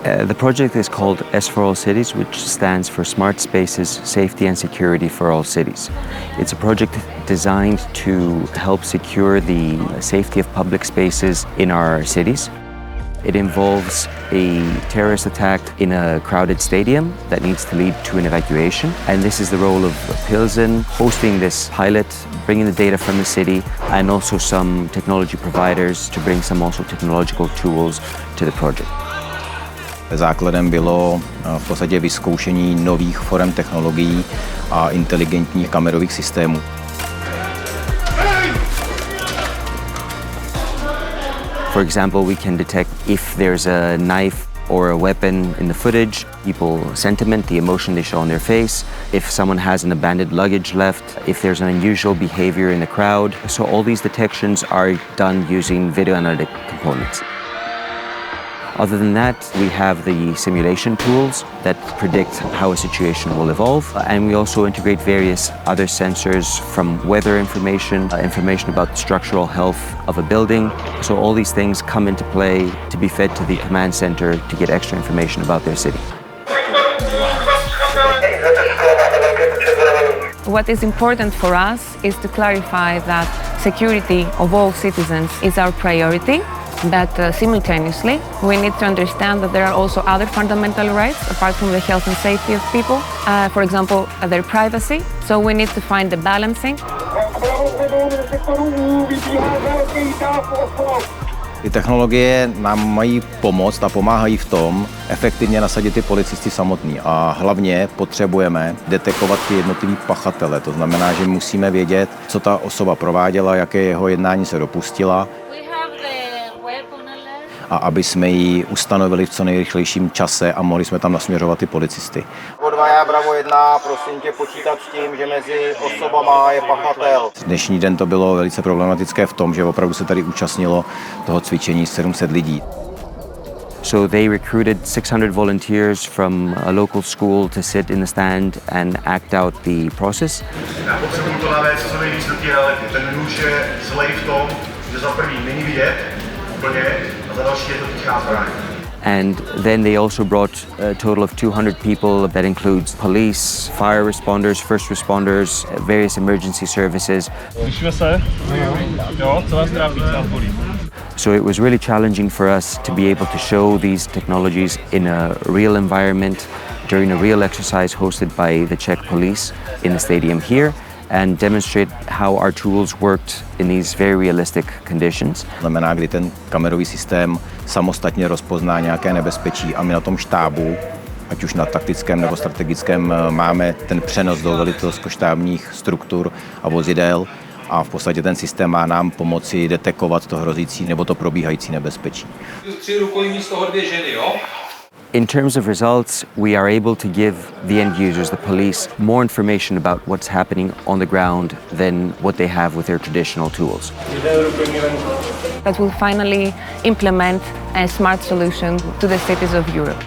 The project is called S4AllCities, which stands for Smart Spaces, Safety and Security for All Cities. It's a project designed to help secure the safety of public spaces in our cities. It involves a terrorist attack in a crowded stadium that needs to lead to an evacuation. And this is the role of Pilsen, hosting this pilot, bringing the data from the city, and also some technology providers to bring some also technological tools to the project. Základem bylo v podstatě vyzkoušení nových forem technologií a inteligentních kamerových systémů. For example, we can detect if there's a knife or a weapon in the footage, people's sentiment, the emotion they show on their face, if someone has an abandoned luggage left, if there's an unusual behavior in the crowd. So all these detections are done using video analytic components. Other than that, we have the simulation tools that predict how a situation will evolve. And we also integrate various other sensors from weather information, information about the structural health of a building. So all these things come into play to be fed to the command center to get extra information about their city. What is important for us is to clarify that security of all citizens is our priority. But simultaneously, we need to understand that there are also other fundamental rights apart from the health and safety of people. For example, their privacy. So we need to find the balancing. Ty technologie nám mají pomoct a pomáhají v tom efektivně nasadit ty policisty samotný. A hlavně potřebujeme detekovat ty jednotlivý pachatele. To znamená, že musíme vědět, co ta osoba prováděla, jaké jeho jednání se dopustila. A aby jsme ji ustanovili v co nejrychlejším čase a mohli jsme tam nasměřovat ty policisty. Bravo 1, prosím tě počítat s tím, že mezi osobama je pachatel. Dnešní den to bylo velice problematické v tom, že opravdu se tady účastnilo toho cvičení 700 lidí. So they recruited 600 volunteers from a local school to sit in the stand and act out the process. Já potřebuji to navést co nejvíc do té reality. Ten nůž je zlej v tom, že za první není vidět úplně a za další je to tichá zbraň. And then they also brought a total of 200 people that includes police, fire responders, first responders, various emergency services. So it was really challenging for us to be able to show these technologies in a real environment during a real exercise hosted by the Czech police in the stadium here and demonstrate how our tools worked in these very realistic conditions. Znamená, kdy ten kamerový systém samostatně rozpozná nějaké nebezpečí a my na tom štábu, ať už na taktickém nebo strategickém, máme ten přenos do velitelsko-štábních struktur a vozidel a v podstatě ten systém má nám pomoci detekovat to hrozící nebo to probíhající nebezpečí. 3 rukojmí z toho 2 ženy, jo? In terms of results, we are able to give the end users, the police, more information about what's happening on the ground than what they have with their traditional tools. That will finally implement a smart solution to the cities of Europe.